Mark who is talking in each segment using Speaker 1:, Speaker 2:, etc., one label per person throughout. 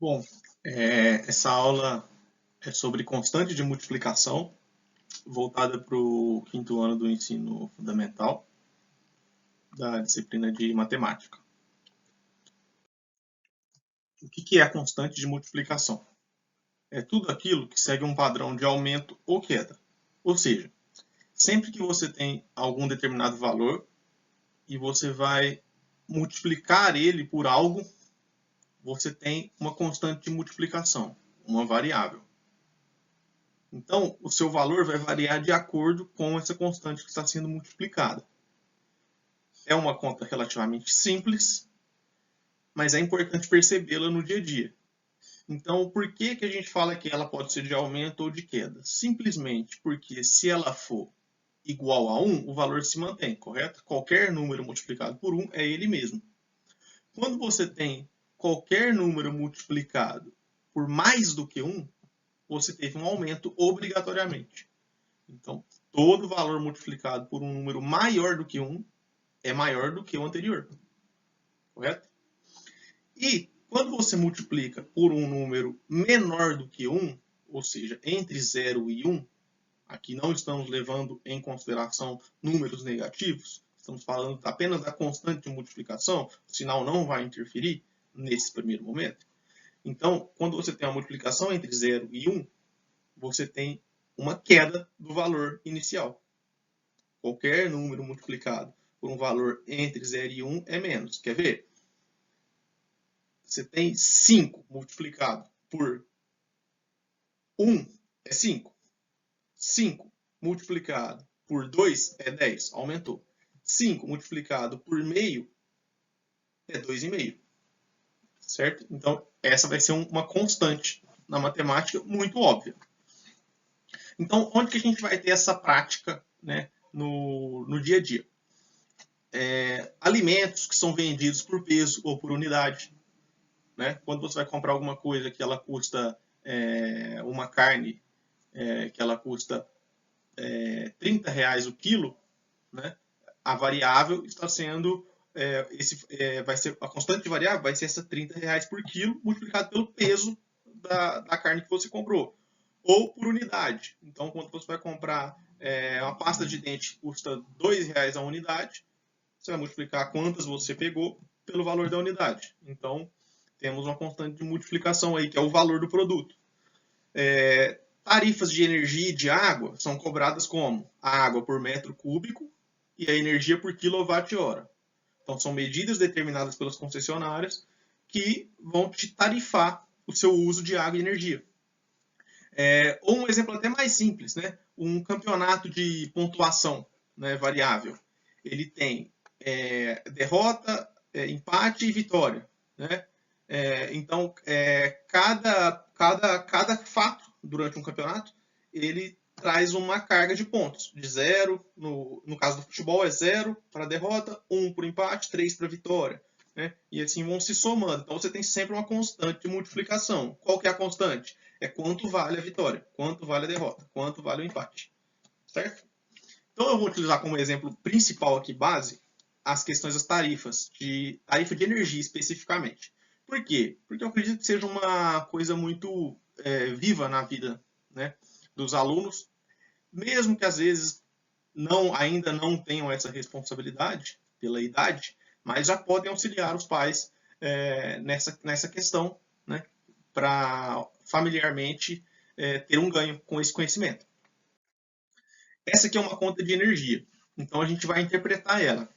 Speaker 1: Bom, essa aula é sobre constante de multiplicação, voltada para o quinto ano do ensino fundamental, da disciplina de matemática. O que é a constante de multiplicação? É tudo aquilo que segue um padrão de aumento ou queda. Ou seja, sempre que você tem algum determinado valor e você vai multiplicar ele por algo, você tem uma constante de multiplicação, uma variável. Então, o seu valor vai variar de acordo com essa constante que está sendo multiplicada. É uma conta relativamente simples, mas é importante percebê-la no dia a dia. Então, por que a gente fala que ela pode ser de aumento ou de queda? Simplesmente porque se ela for igual a 1, o valor se mantém, correto? Qualquer número multiplicado por 1 é ele mesmo. Quando você tem qualquer número multiplicado por mais do que 1, você teve um aumento obrigatoriamente. Então, todo valor multiplicado por um número maior do que 1 é maior do que o anterior. Correto? E quando você multiplica por um número menor do que 1, ou seja, entre 0 e 1, aqui não estamos levando em consideração números negativos, estamos falando apenas da constante de multiplicação, o sinal não vai interferir nesse primeiro momento. Então, quando você tem uma multiplicação entre 0 e 1, você tem uma queda do valor inicial. Qualquer número multiplicado por um valor entre 0 e 1 é menos. Quer ver? Você tem 5 multiplicado por 1 é 5. 5 multiplicado por 2 é 10. Aumentou. 5 multiplicado por meio é 2,5. Certo? Então, essa vai ser uma constante na matemática muito óbvia. Então, onde que a gente vai ter essa prática, né, no dia a dia? Alimentos que são vendidos por peso ou por unidade. Né? Quando você vai comprar alguma coisa que ela custa, uma carne, que ela custa R$30 o quilo, né? A variável está sendo, vai ser a constante variável vai ser essa R$30 por quilo multiplicado pelo peso da carne que você comprou, ou por unidade. Então, quando você vai comprar uma pasta de dente que custa R$2 a unidade, você vai multiplicar quantas você pegou pelo valor da unidade. Então, temos uma constante de multiplicação aí, que é o valor do produto. Tarifas de energia e de água são cobradas como? A água por metro cúbico e a energia por quilowatt-hora. Então, são medidas determinadas pelas concessionárias que vão te tarifar o seu uso de água e energia. Ou um exemplo até mais simples, né? Um campeonato de pontuação, né, variável. Ele tem derrota, empate e vitória. Né? Então, cada fato durante um campeonato, ele traz uma carga de pontos. De 0, no caso do futebol, é 0 para a derrota, 1 para o empate, 3 para a vitória. Né? E assim vão se somando. Então, você tem sempre uma constante de multiplicação. Qual que é a constante? É quanto vale a vitória, quanto vale a derrota, quanto vale o empate. Certo? Então, eu vou utilizar como exemplo principal aqui, base, as questões das tarifas, tarifa de energia especificamente. Por quê? Porque eu acredito que seja uma coisa muito viva na vida, né, dos alunos, mesmo que às vezes ainda não tenham essa responsabilidade pela idade, mas já podem auxiliar os pais nessa questão, né, para familiarmente ter um ganho com esse conhecimento. Essa aqui é uma conta de energia, então a gente vai interpretar ela.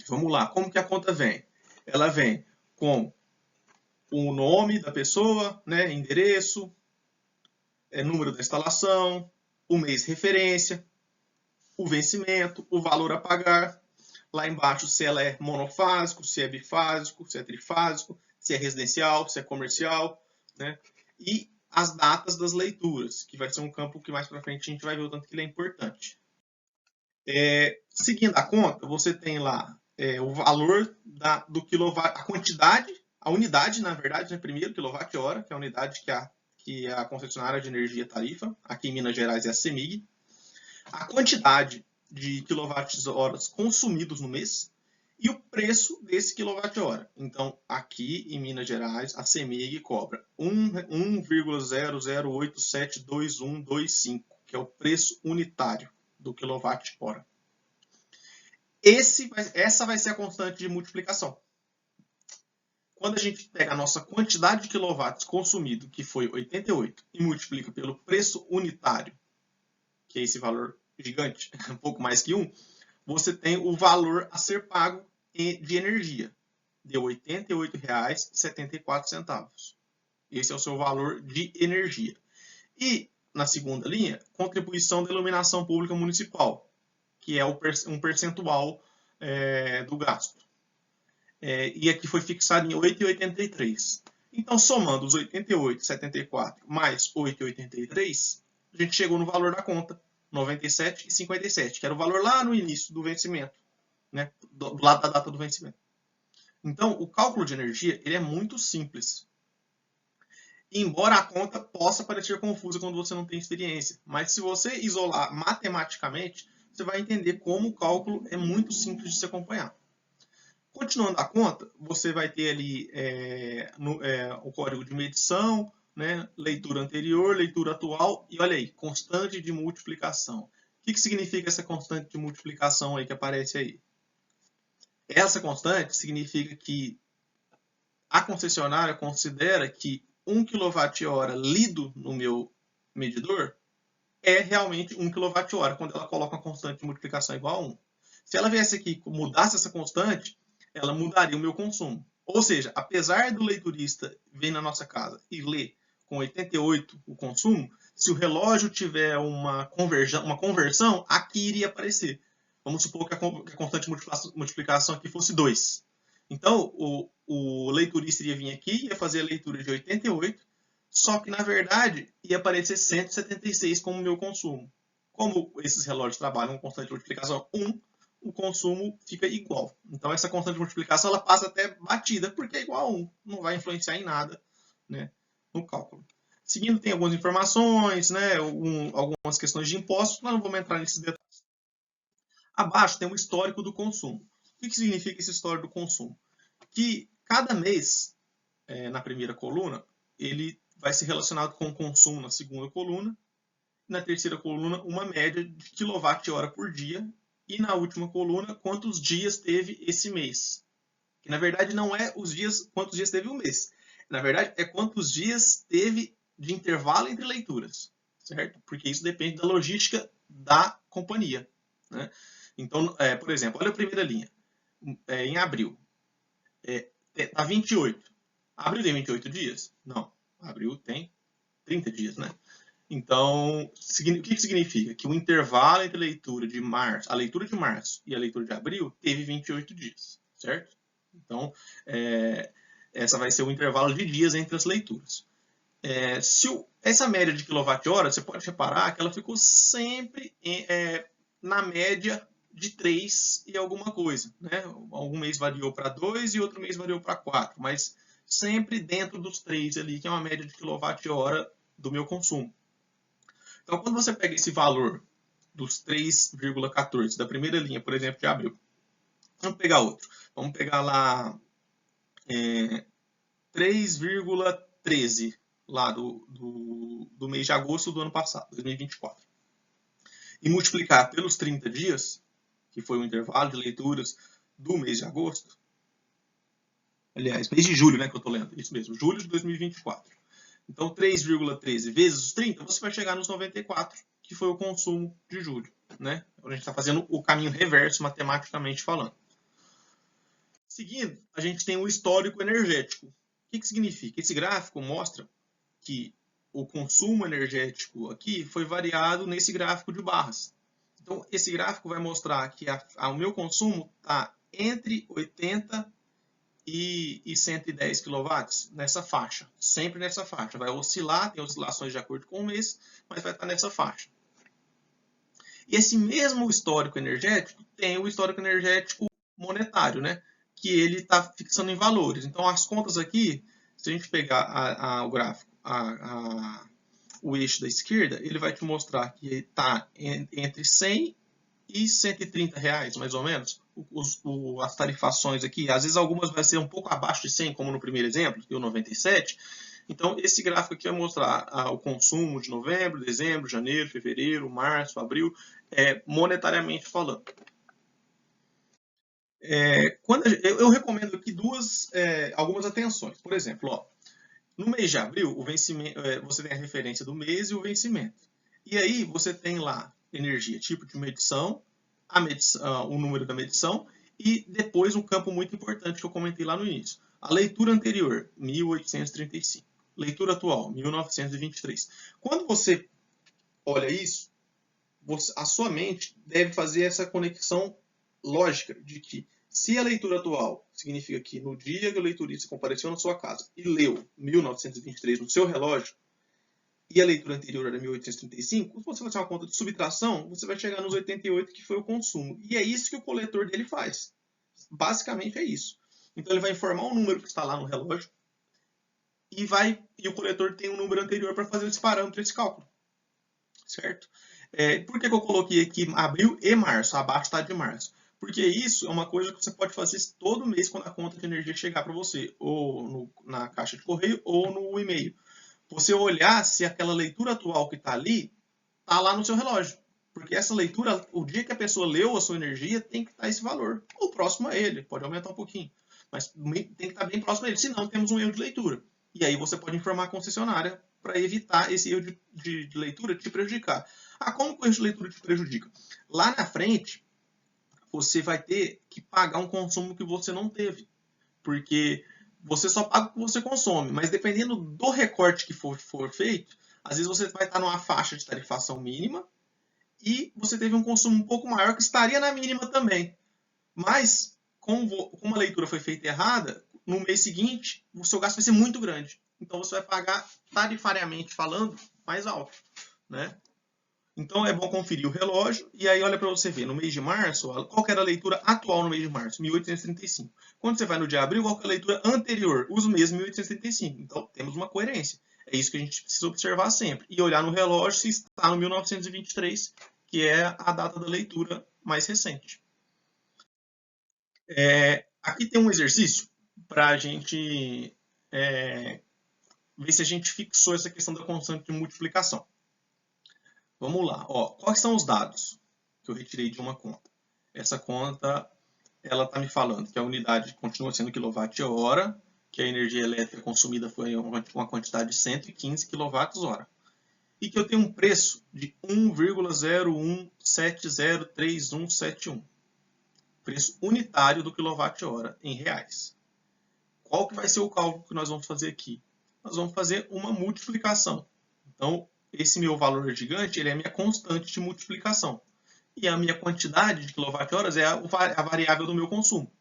Speaker 1: Vamos lá, como que a conta vem? Ela vem com o nome da pessoa, né, endereço, número da instalação, o mês referência, o vencimento, o valor a pagar. Lá embaixo, se ela é monofásico, se é bifásico, se é trifásico, se é residencial, se é comercial, né? E as datas das leituras, que vai ser um campo que mais para frente a gente vai ver o tanto que ele é importante. Seguindo a conta, você tem lá o valor do quilowatt, a quantidade, a unidade, na verdade, né, primeiro, quilowatt-hora, que é a unidade que a concessionária de energia tarifa, aqui em Minas Gerais é a CEMIG, a quantidade de quilowatts-horas consumidos no mês e o preço desse quilowatt-hora. Então, aqui em Minas Gerais, a CEMIG cobra 1,00872125, que é o preço unitário do quilowatt-hora. Essa vai ser a constante de multiplicação. Quando a gente pega a nossa quantidade de quilowatts consumido, que foi 88, e multiplica pelo preço unitário, que é esse valor gigante, um pouco mais que 1, você tem o valor a ser pago de energia. Deu R$ 88,74. Esse é o seu valor de energia. E, na segunda linha, contribuição da iluminação pública municipal, que é um percentual do gasto. E aqui foi fixado em 8,83. Então, somando os 88,74 mais 8,83, a gente chegou no valor da conta, 97,57, que era o valor lá no início do vencimento, né, do lado da data do vencimento. Então, o cálculo de energia ele é muito simples. Embora a conta possa parecer confusa quando você não tem experiência, mas se você isolar matematicamente, você vai entender como o cálculo é muito simples de se acompanhar. Continuando a conta, você vai ter ali o código de medição, né, leitura anterior, leitura atual e olha aí, constante de multiplicação. O que significa essa constante de multiplicação aí que aparece aí? Essa constante significa que a concessionária considera que 1 kWh lido no meu medidor é realmente 1 kWh quando ela coloca uma constante de multiplicação igual a 1. Se ela viesse aqui e mudasse essa constante, ela mudaria o meu consumo. Ou seja, apesar do leiturista vir na nossa casa e ler com 88 o consumo, se o relógio tiver uma conversão, aqui iria aparecer. Vamos supor que a constante de multiplicação aqui fosse 2. Então, o leiturista iria vir aqui, ia fazer a leitura de 88, só que, na verdade, ia aparecer 176 como meu consumo. Como esses relógios trabalham com constante de multiplicação 1, o consumo fica igual. Então, essa constante de multiplicação ela passa até batida, porque é igual a 1. Não vai influenciar em nada, né, no cálculo. Seguindo, tem algumas informações, né, algumas questões de impostos, mas não vamos entrar nesses detalhes. Abaixo tem o histórico do consumo. O que significa esse histórico do consumo? Que cada mês, na primeira coluna, ele vai ser relacionado com o consumo na segunda coluna, na terceira coluna, uma média de quilowatt-hora por dia, e na última coluna, quantos dias teve esse mês. Que na verdade não é quantos dias teve o mês. Na verdade, é quantos dias teve de intervalo entre leituras, certo? Porque isso depende da logística da companhia, né? Então, por exemplo, olha a primeira linha. Em abril, tá 28. Abril tem 28 dias? Não. Abril tem 30 dias, né? Então, o que significa? Que o intervalo entre a leitura de março e a leitura de abril teve 28 dias, certo? Então, essa vai ser o intervalo de dias entre as leituras. Essa média de quilowatt-hora, você pode reparar que ela ficou sempre na média de 3 e alguma coisa, né? Algum mês variou para 2 e outro mês variou para 4, mas sempre dentro dos 3 ali, que é uma média de quilowatt-hora do meu consumo. Então, quando você pega esse valor dos 3,14 da primeira linha, por exemplo, de abril, vamos pegar outro. Vamos pegar lá 3,13 lá do mês de agosto do ano passado, 2024. E multiplicar pelos 30 dias, que foi o intervalo de leituras do mês de agosto. Aliás, mês de julho, né, que eu estou lendo. Isso mesmo, julho de 2024. Então, 3,13 vezes os 30, você vai chegar nos 94, que foi o consumo de julho, né? A gente está fazendo o caminho reverso, matematicamente falando. Seguindo, a gente tem o histórico energético. O que significa? Esse gráfico mostra que o consumo energético aqui foi variado nesse gráfico de barras. Então, esse gráfico vai mostrar que o meu consumo está entre 80 e 110 kW nessa faixa, sempre nessa faixa. Vai oscilar, tem oscilações de acordo com o mês, mas vai estar nessa faixa. E esse mesmo histórico energético tem o histórico energético monetário, né? Que ele está fixando em valores. Então, as contas aqui, se a gente pegar o gráfico, o eixo da esquerda, ele vai te mostrar que está entre 100 e R$130, mais ou menos, as tarifações aqui. Às vezes algumas vai ser um pouco abaixo de 100, como no primeiro exemplo, que é o 97. Então, esse gráfico aqui vai mostrar o consumo de novembro, dezembro, janeiro, fevereiro, março, abril, monetariamente falando. Eu recomendo aqui algumas atenções. Por exemplo, ó, no mês de abril, o vencimento, você tem a referência do mês e o vencimento. E aí você tem lá energia, tipo de medição, o número da medição e depois um campo muito importante que eu comentei lá no início. A leitura anterior, 1835. Leitura atual, 1923. Quando você olha isso, a sua mente deve fazer essa conexão lógica de que se a leitura atual significa que no dia que o leiturista compareceu na sua casa e leu 1923 no seu relógio, e a leitura anterior era 1835, se você fazer uma conta de subtração, você vai chegar nos 88, que foi o consumo. E é isso que o coletor dele faz. Basicamente é isso. Então ele vai informar o número que está lá no relógio e o coletor tem um número anterior para fazer esse parâmetro, esse cálculo. Certo? Por que eu coloquei aqui abril e março? Abaixo está de março. Porque isso é uma coisa que você pode fazer todo mês quando a conta de energia chegar para você, ou na caixa de correio, ou no e-mail. Você olhar se aquela leitura atual que está ali, está lá no seu relógio. Porque essa leitura, o dia que a pessoa leu a sua energia, tem que estar esse valor. Ou próximo a ele, pode aumentar um pouquinho. Mas tem que estar bem próximo a ele, senão temos um erro de leitura. E aí você pode informar a concessionária para evitar esse erro de leitura te prejudicar. Como o erro de leitura te prejudica? Lá na frente, você vai ter que pagar um consumo que você não teve. Porque você só paga o que você consome, mas dependendo do recorte que for feito, às vezes você vai estar numa faixa de tarifação mínima e você teve um consumo um pouco maior que estaria na mínima também. Mas, como a leitura foi feita errada, no mês seguinte, o seu gasto vai ser muito grande. Então você vai pagar, tarifariamente falando, mais alto. Né? Então é bom conferir o relógio e aí olha para você ver, no mês de março, qual que era a leitura atual no mês de março? 1835. Quando você vai no de abril, qual que é a leitura anterior? Os mesmos 1835. Então temos uma coerência. É isso que a gente precisa observar sempre. E olhar no relógio se está no 1923, que é a data da leitura mais recente. Aqui tem um exercício para a gente ver se a gente fixou essa questão da constante de multiplicação. Vamos lá. Quais são os dados que eu retirei de uma conta? Essa conta ela está me falando que a unidade continua sendo quilowatt-hora, que a energia elétrica consumida foi uma quantidade de 115 kWh. E que eu tenho um preço de 1,01703171. Preço unitário do quilowatt-hora em reais. Qual que vai ser o cálculo que nós vamos fazer aqui? Nós vamos fazer uma multiplicação. Então, esse meu valor gigante ele é a minha constante de multiplicação. E a minha quantidade de quilowatt-horas é a variável do meu consumo.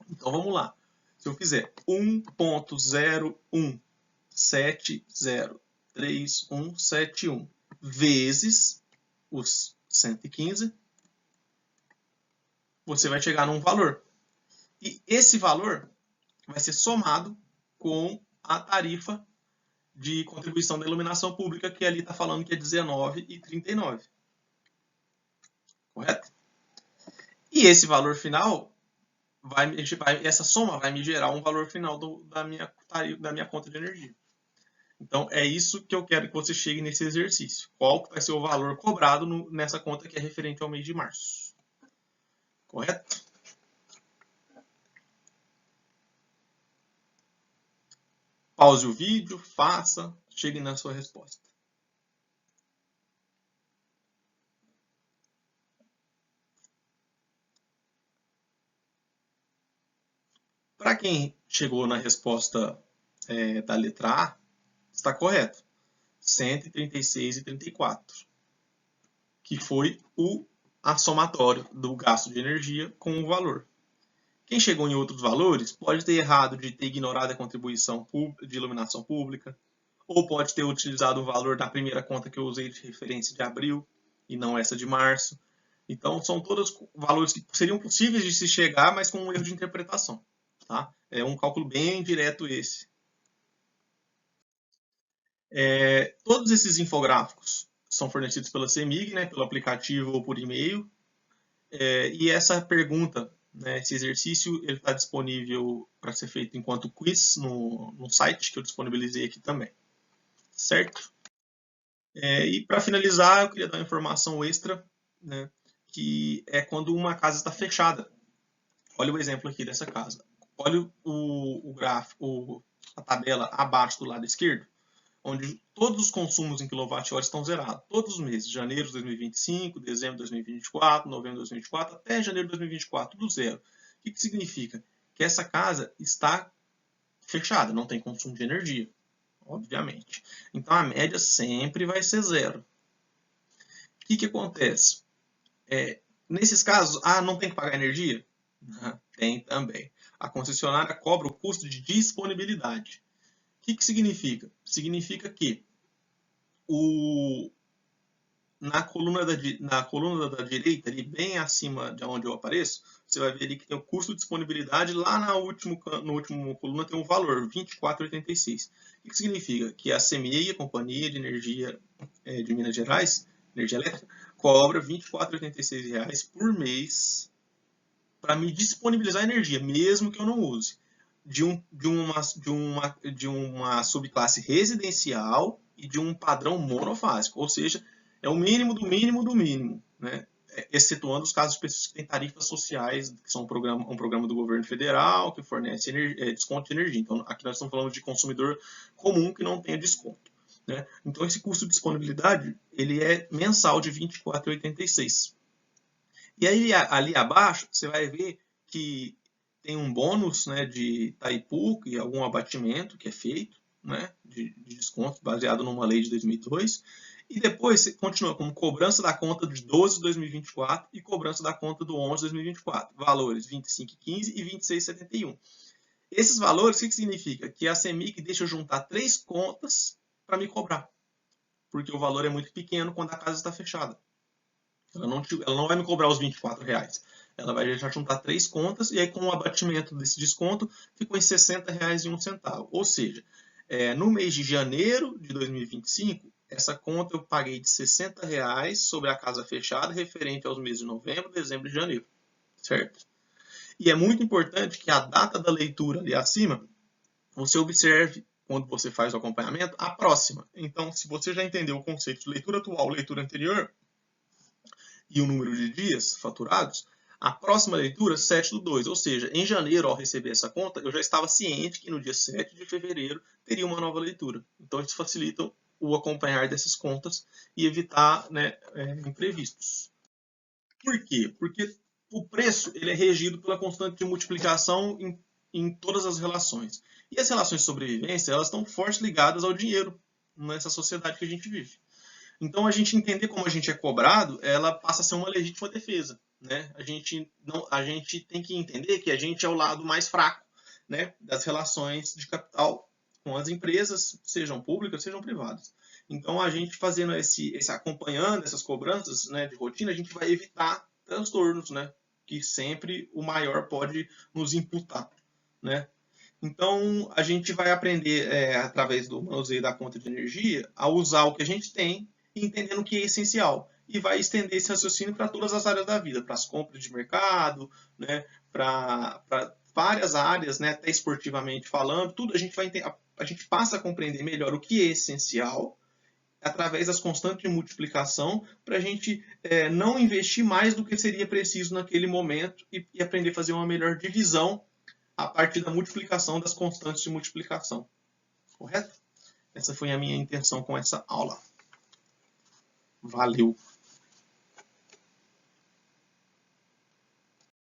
Speaker 1: Então, vamos lá. Se eu fizer 1,01703171 vezes os 115, você vai chegar num valor. E esse valor vai ser somado com a tarifa de contribuição da iluminação pública, que ali está falando que é R$19,39. Correto? E esse valor final, essa soma vai me gerar um valor final da minha conta de energia. Então, é isso que eu quero que você chegue nesse exercício. Qual que vai ser o valor cobrado nessa conta que é referente ao mês de março. Correto? Pause o vídeo, faça, chegue na sua resposta. Para quem chegou na resposta da letra A, está correto. 136,34, que foi a somatório do gasto de energia com o valor. Quem chegou em outros valores pode ter errado de ter ignorado a contribuição de iluminação pública, ou pode ter utilizado o valor da primeira conta que eu usei de referência de abril e não essa de março. Então, são todos valores que seriam possíveis de se chegar, mas com um erro de interpretação. Tá? É um cálculo bem direto esse. Todos esses infográficos são fornecidos pela CEMIG, né, pelo aplicativo ou por e-mail. E essa pergunta, né, esse exercício, ele está disponível para ser feito enquanto quiz no site que eu disponibilizei aqui também. Certo? E para finalizar, eu queria dar uma informação extra, né, que é quando uma casa está fechada. Olha o exemplo aqui dessa casa. Olha o gráfico, a tabela abaixo do lado esquerdo, onde todos os consumos em kWh estão zerados. Todos os meses, janeiro de 2025, dezembro de 2024, novembro de 2024, até janeiro de 2024, tudo zero. O que significa? Que essa casa está fechada, não tem consumo de energia, obviamente. Então a média sempre vai ser zero. O que acontece? Nesses casos, não tem que pagar energia? Tem também. A concessionária cobra o custo de disponibilidade. O que significa? Significa que na coluna da direita, ali bem acima de onde eu apareço, você vai ver ali que tem o custo de disponibilidade. Lá no último coluna tem um valor, R$ 24,86. O que significa? Que a CMEI, a Companhia de Energia de Minas Gerais, Energia Elétrica, cobra R$ 24,86 por mês para me disponibilizar energia, mesmo que eu não use, de uma subclasse residencial e de um padrão monofásico, ou seja, é o mínimo do mínimo do mínimo, né? Excetuando os casos específicos que têm tarifas sociais, que são um programa do governo federal que fornece desconto de energia. Então, aqui nós estamos falando de consumidor comum que não tenha desconto, né? Então, esse custo de disponibilidade ele é mensal de R$ 24,86. E aí, ali abaixo, você vai ver que tem um bônus, né, de Itaipu e algum abatimento que é feito, né, de desconto baseado numa lei de 2002. E depois você continua com cobrança da conta de 12 de 2024 e cobrança da conta do 11 de 2024. Valores 25,15 e 26,71. Esses valores, o que significa? Que a CEMIG deixa eu juntar 3 contas para me cobrar. Porque o valor é muito pequeno quando a casa está fechada. Ela não vai me cobrar os R$ 24. Ela vai deixar juntar 3 contas e aí com o abatimento desse desconto ficou em R$ 60,01. Ou seja, no mês de janeiro de 2025, essa conta eu paguei de R$ 60 sobre a casa fechada referente aos meses de novembro, dezembro e janeiro. Certo? E é muito importante que a data da leitura ali acima, você observe quando você faz o acompanhamento, a próxima. Então, se você já entendeu o conceito de leitura atual, leitura anterior, e o número de dias faturados, a próxima leitura, 7/2. Ou seja, em janeiro, ao receber essa conta, eu já estava ciente que no dia 7 de fevereiro teria uma nova leitura. Então, isso facilita o acompanhar dessas contas e evitar, né, imprevistos. Por quê? Porque o preço ele é regido pela constante de multiplicação em todas as relações. E as relações de sobrevivência elas estão fortemente ligadas ao dinheiro nessa sociedade que a gente vive. Então, a gente entender como a gente é cobrado, ela passa a ser uma legítima defesa, né? A gente tem que entender que a gente é o lado mais fraco, né, das relações de capital com as empresas, sejam públicas, sejam privadas. Então, a gente fazendo acompanhando essas cobranças, né, de rotina, a gente vai evitar transtornos, né, que sempre o maior pode nos imputar, né? Então, a gente vai aprender, através do manuseio da conta de energia, a usar o que a gente tem, entendendo o que é essencial. E vai estender esse raciocínio para todas as áreas da vida, para as compras de mercado, né, para várias áreas, né, até esportivamente falando, tudo a gente passa a compreender melhor o que é essencial através das constantes de multiplicação para a gente não investir mais do que seria preciso naquele momento e aprender a fazer uma melhor divisão a partir da multiplicação das constantes de multiplicação. Correto? Essa foi a minha intenção com essa aula. Valeu!